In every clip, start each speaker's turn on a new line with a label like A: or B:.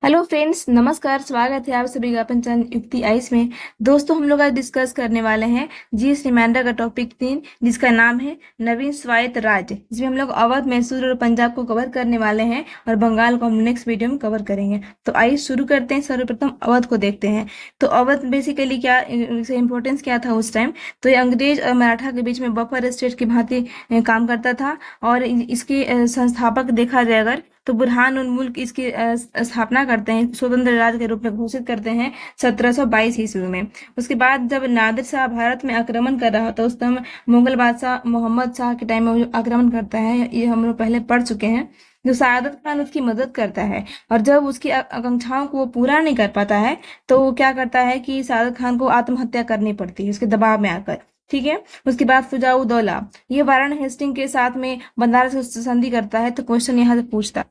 A: Hello friends, नमस्कार। स्वागत है आप सभी का अपन चैनल युक्ति आइस में। दोस्तों, हम लोग आज डिस्कस करने वाले हैं जीएस रिमाइंडर का टॉपिक 3, जिसका नाम है नवीन स्वायत्त राज्य, जिसमें हम लोग अवध, मैसूर और पंजाब को कवर करने वाले हैं और बंगाल को हम नेक्स्ट वीडियो में कवर करेंगे। तो आइए शुरू करते हैं। सर्वप्रथम अवध को देखते हैं। तो अवध बेसिकली क्या इम्पोर्टेंस क्या था उस टाइम? तो ये अंग्रेज और मराठा के बीच में बफर स्टेट की भांति काम करता था। और इसके संस्थापक देखा जाए अगर, तो बुरहान उल मुल्क इसकी स्थापना करते हैं, स्वतंत्र राज्य के रूप में घोषित करते हैं 1722 ईस्वी में। उसके बाद जब नादिर शाह भारत में आक्रमण कर रहा था, उस समय मुगल बादशाह मोहम्मद शाह के टाइम में वो आक्रमण करता है, ये हम लोग पहले पढ़ चुके हैं। जो सादत खान उसकी मदद करता है, और जब उसकी आकांक्षाओं को वो पूरा नहीं कर पाता है, तो वो क्या करता है कि सादत खान को आत्महत्या करनी पड़ती है उसके दबाव में आकर। ठीक है। उसके बाद फुजाउद्दौला, ये वाराण हेस्टिंग के साथ में बनारस संधि करता है, तो क्वेश्चन यहाँ से पूछता।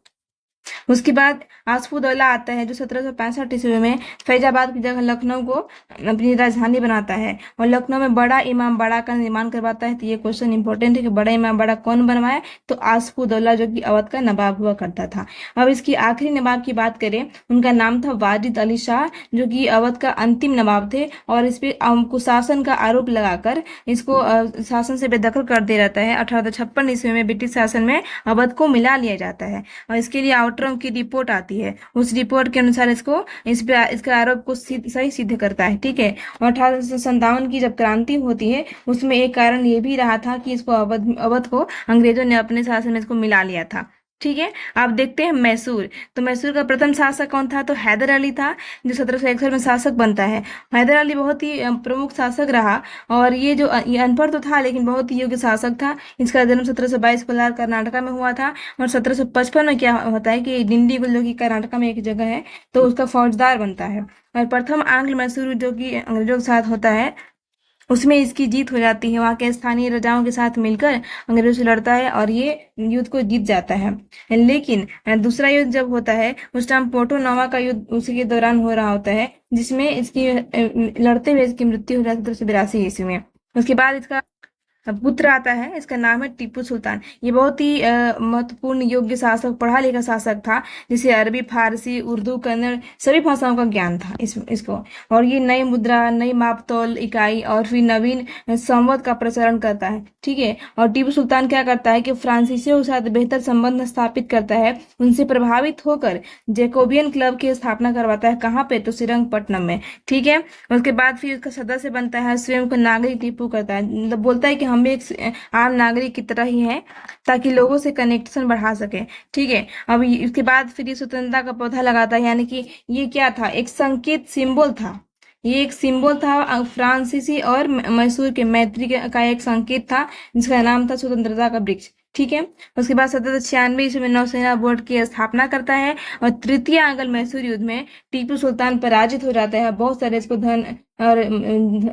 A: उसके बाद आसफुद्दौला आता है, जो 1765 ईस्वी में फैजाबाद की जगह लखनऊ को अपनी राजधानी बनाता है और लखनऊ में बड़ा इमाम बाड़ा का निर्माण करवाता है। तो ये क्वेश्चन इंपॉर्टेंट है कि बड़ा इमाम बाड़ा कौन बनवाया? तो आसफुद्दौला, जो कि अवध का नवाब हुआ करता था। अब इसकी आखिरी नवाब की बात करें, उनका नाम था वाजिद अली शाह, जो कि अवध का अंतिम नवाब थे। और इस पे कुशासन का आरोप लगाकर इसको शासन से बेदखल कर दिया जाता है। 1856 ईस्वी में ब्रिटिश शासन में अवध को मिला लिया जाता है और इसके लिए आउटरम की रिपोर्ट आती है। उस रिपोर्ट के अनुसार इसके आरोप को सही सिद्ध करता है। ठीक है। और 1857 की जब क्रांति होती है, उसमें एक कारण ये भी रहा था कि इसको अवध को अंग्रेजों ने अपने शासन में इसको मिला लिया था। ठीक है। अब देखते हैं मैसूर। तो मैसूर का प्रथम शासक कौन था? तो हैदर अली था, जो 1761 में शासक बनता है। हैदर अली बहुत ही प्रमुख शासक रहा, और ये अनपढ़ तो था लेकिन बहुत ही योग्य शासक था। इसका जन्म 1722 कोलार कर्नाटका में हुआ था। और 1755 में क्या होता है कि डिंडीगुल, जो कि कर्नाटका में एक जगह है, तो उसका फौजदार बनता है। और प्रथम आंग्ल मैसूर, जो कि अंग्रेजों के साथ होता है, उसमें इसकी जीत हो जाती है। वहाँ के स्थानीय राजाओं के साथ मिलकर अंग्रेजों से लड़ता है और ये युद्ध को जीत जाता है। लेकिन दूसरा युद्ध जब होता है, उस टाइम पोर्टो नोवा का युद्ध उसी के दौरान हो रहा होता है, जिसमें इसकी लड़ते हुए इसकी मृत्यु हो जाती है 1782 ईस्वी में। उसके बाद इसका पुत्र आता है, इसका नाम है टीपू सुल्तान। ये बहुत ही महत्वपूर्ण योग्य शासक, पढ़ा लिखा शासक था, जिसे अरबी, फारसी, उर्दू, कन्नड़ सभी भाषाओं का ज्ञान था इसको। और ये नई मुद्रा, नई मापतौल इकाई और फिर नवीन संवत का प्रचलन करता है। ठीक है। और टीपू सुल्तान क्या करता है कि फ्रांसीसियों के साथ बेहतर संबंध स्थापित करता है। उनसे प्रभावित होकर जैकोबियन क्लब की स्थापना करवाता है। कहाँ पे? तो श्रीरंगपट्टनम में। ठीक है। उसके बाद फिर उसका सदस्य बनता है, स्वयं को नागरिक टीपू करता है, मतलब बोलता है कि हम भी एक आम नागरिक की तरह ही हैं, ताकि लोगों से कनेक्शन बढ़ा सके। ठीक है। अब इसके बाद फिर ये स्वतंत्रता का पौधा लगाता है, यानी कि ये क्या था? एक संकेत, सिंबल था। ये एक सिंबल था फ्रांसीसी और मैसूर के मैत्री का एक संकेत था, जिसका नाम था स्वतंत्रता का वृक्ष। ठीक है। उसके बाद 1796 ईस्वी में नौसेना बोर्ड की स्थापना करता है और तृतीय आंग्ल मैसूर युद्ध में टीपू सुल्तान पराजित हो जाता है। बहुत सारे इसको धन और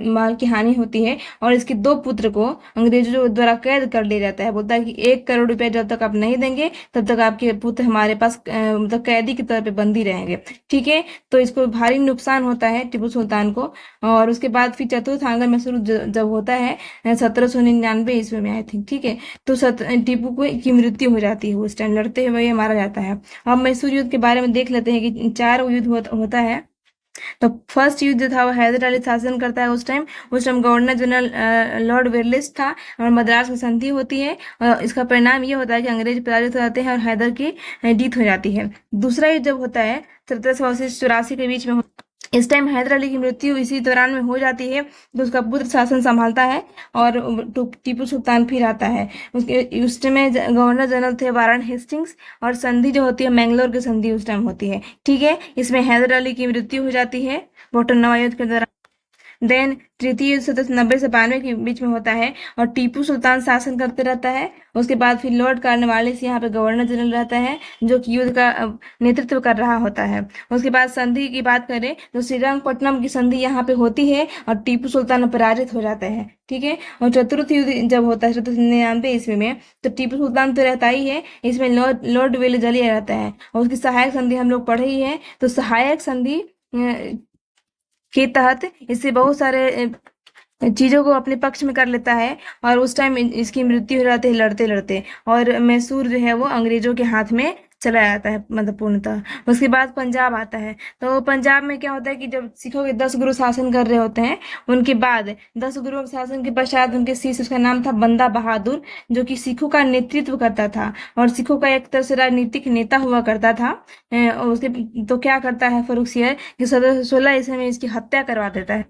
A: माल की हानि होती है, और इसके दो पुत्र को अंग्रेजों द्वारा कैद कर लिया जाता है। बोलता है कि 1 करोड़ रुपए जब तक आप नहीं देंगे, तब तक आपके पुत्र हमारे पास मतलब कैदी के तौर पे बंदी रहेंगे। ठीक है। तो इसको भारी नुकसान होता है टीपू सुल्तान को। और उसके बाद फिर चतुर्थ आंग्ल मैसूर जब होता है 1799 ईस्वी में, आई थिंक। ठीक है। तो टीपू को की मृत्यु हो जाती है, उस टाइम लड़ते हुए ये मारा जाता है। अब मैसूर युद्ध के बारे में देख लेते हैं कि 4 युद्ध होता है। तो फर्स्ट युद्ध जो था वो हैदर अली शासन करता है उस टाइम गवर्नर जनरल लॉर्ड वेरलिस था, और मद्रास की संधि होती है। और इसका परिणाम ये होता है कि अंग्रेज पराजित हो जाते हैं और हैदर की जीत हो जाती है। दूसरा युद्ध जब होता है 1780-84 के बीच में, इस टाइम हैदर अली की मृत्यु इसी दौरान में हो जाती है, तो उसका पुत्र शासन संभालता है और टीपू सुल्तान फिर आता है। उस टाइम में गवर्नर जनरल थे वारन हेस्टिंग्स, और संधि जो होती है मैंगलोर की संधि उस टाइम होती है। ठीक है। इसमें हैदर अली की मृत्यु हो जाती है पोर्टनवा युद्ध के दौरान। देन तृतीय युद्ध 1790 से 92 के बीच में होता है, और टीपू सुल्तान शासन करते रहता है। उसके बाद फिर लॉर्ड कॉर्नवालिस यहाँ पे गवर्नर जनरल रहता है, जो कि युद्ध का नेतृत्व कर रहा होता है। उसके बाद संधि की बात करें तो श्रीरंगपट्टनम की संधि यहाँ पे होती है और टीपू सुल्तान पराजित हो जाता है। ठीक है। और चतुर्थ युद्ध जब होता है 1799 ईस्वी में, तो टीपू सुल्तान तो रहता ही है, इसमें लॉर्ड वेलेजली रहता है, और उसकी सहायक संधि हम लोग पढ़े ही है। तो सहायक संधि के तहत इससे बहुत सारे चीजों को अपने पक्ष में कर लेता है, और उस टाइम इसकी मृत्यु हो जाती है लड़ते लड़ते, और मैसूर जो है वो अंग्रेजों के हाथ में चला जाता है, मतलब पूर्णतः। उसके बाद पंजाब आता है। तो पंजाब में क्या होता है कि जब सिखों के 10 गुरु शासन कर रहे होते हैं, उनके बाद 10 गुरुओं के शासन के पश्चात उनके शिष्य, उसका नाम था बंदा बहादुर, जो कि सिखों का नेतृत्व करता था और सिखों का एक तरह से राजनीतिक नेता हुआ करता था। और उसके तो क्या करता है फर्रुखसियर कि 1716 ईस्वी में इसकी हत्या करवा देता है।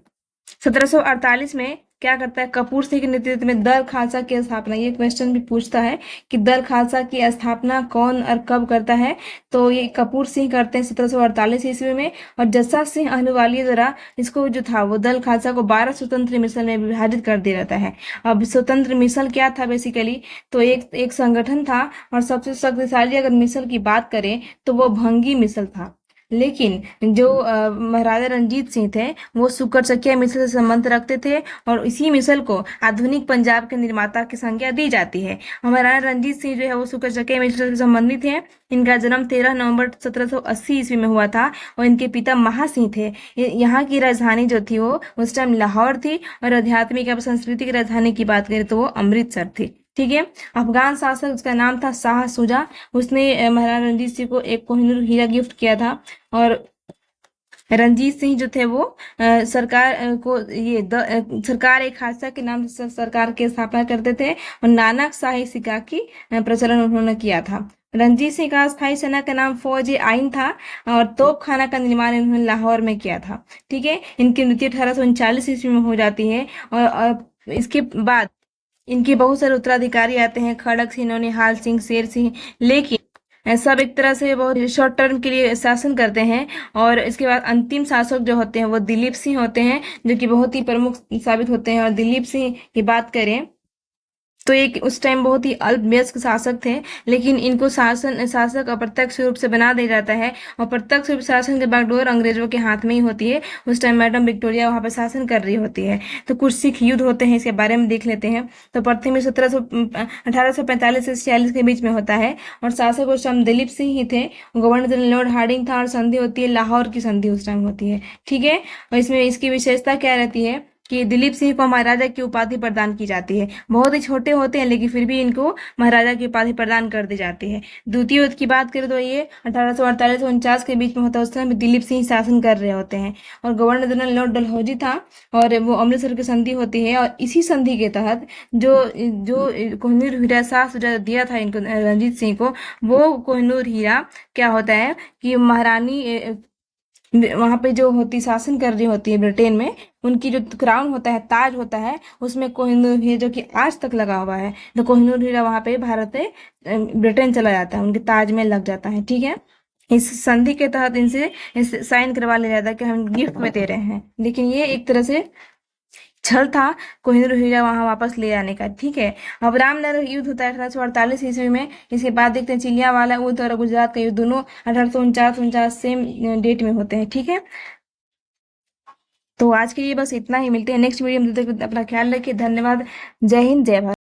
A: 1748 में क्या करता है, कपूर सिंह के नेतृत्व में दल खालसा की स्थापना। ये क्वेश्चन भी पूछता है कि दल खालसा की स्थापना कौन और कब करता है, तो ये कपूर सिंह करते हैं 1748 ईस्वी में। और जस्सा सिंह अहलूवालिया द्वारा इसको जो था वो दल खालसा को 12 स्वतंत्र मिसल में विभाजित कर दिया जाता है। अब स्वतंत्र मिसल क्या था बेसिकली, तो एक एक संगठन था, और सबसे शक्तिशाली अगर मिसल की बात करें तो वो भंगी मिसल था। लेकिन जो महाराजा रंजीत सिंह थे वो शुक्र मिसल से संबंध रखते थे, और इसी मिसल को आधुनिक पंजाब के निर्माता की संज्ञा दी जाती है। महाराजा रंजीत सिंह जो है वो शुक्र मिसल से संबंधित है। इनका जन्म 13 नवंबर 1780 ईस्वी में हुआ था, और इनके पिता महासिंह थे। यहाँ की राजधानी जो थी वो उस टाइम लाहौर थी, और आध्यात्मिक एवं सांस्कृतिक राजधानी की बात करें तो वो अमृतसर थी। ठीक है। अफगान शासक, उसका नाम था शाह शुजा। उसने महाराजा रंजीत सिंह को एक कोहिनूर हीरा गिफ्ट किया था। और रंजीत सिंह जो थे वो सरकार को सरकार एक खालसा के नाम से सरकार की स्थापना करते थे, और नानक शाही सिक्का की प्रचलन उन्होंने किया था। रंजीत सिंह का स्थायी सेना का नाम फौज आइन था, और तोप खाना का निर्माण इन्होंने लाहौर में किया था। ठीक है। इनकी मृत्यु 1839 ईस्वी में हो जाती है। और इसके बाद इनके बहुत सारे उत्तराधिकारी आते हैं, खड़क सिंह, नौनिहाल सिंह, शेर सिंह। लेकिन सब एक तरह से बहुत शॉर्ट टर्म के लिए शासन करते हैं। और इसके बाद अंतिम शासक जो होते हैं वो दिलीप सिंह होते हैं, जो कि बहुत ही प्रमुख साबित होते हैं। और दिलीप सिंह की बात करें तो एक उस टाइम बहुत ही अल्पवयस्क शासक थे, लेकिन इनको शासक अप्रत्यक्ष रूप से बना दिया जाता है, और प्रत्यक्ष रूप शासन के बागडोर अंग्रेजों के हाथ में ही होती है। उस टाइम मैडम विक्टोरिया वहां पर शासन कर रही होती है। तो कुछ सिख युद्ध होते हैं, इसके बारे में देख लेते हैं। तो प्रथम 1845 से 46 के बीच में होता है, और शासक उस टाइम दिलीप सिंह ही थे। गवर्नर जनरल लॉर्ड हार्डिंग था, और संधि होती है लाहौर की संधि उस टाइम होती है। ठीक है। और इसमें इसकी विशेषता क्या रहती है कि दिलीप सिंह को महाराजा की उपाधि प्रदान की जाती है। बहुत ही छोटे होते हैं, लेकिन फिर भी इनको महाराजा की उपाधि प्रदान कर दी जाती है। द्वितीय युद्ध की बात करें तो ये 1848 से 49 के बीच में होता है। उस समय दिलीप सिंह शासन कर रहे होते हैं, और गवर्नर जनरल लॉर्ड डलहौजी था, और वो अमृतसर की संधि होती है। और इसी संधि के तहत जो जो कोहिनूर हीरा शाह जो दिया था इनको, रंजीत सिंह को, वो कोहिनूर हीरा क्या होता है कि महारानी वहां पे जो होती शासन कर रही होती है ब्रिटेन में, उनकी जो क्राउन होता है, ताज होता है, उसमें कोहिनूर हीरा जो कि आज तक लगा हुआ है, तो कोहिनूर हीरा वहां पे भारत से ब्रिटेन चला जाता है, उनके ताज में लग जाता है। ठीक है। इस संधि के तहत इनसे साइन करवा लिया जाता है कि हम गिफ्ट में दे रहे हैं, लेकिन ये एक तरह से छल था कोहिनूर हीरा वहां वापस ले आने का। ठीक है। अब रामनगर युद्ध होता है 1848 ईस्वी में। इसके बाद देखते हैं चिलियावाला युद्ध और गुजरात का युद्ध, दोनों 1849 सेम डेट में होते हैं। ठीक है। तो आज के लिए बस इतना ही, मिलते हैं नेक्स्ट वीडियो में। तब तक अपना ख्याल रखिए। धन्यवाद। जय हिंद, जय भारत।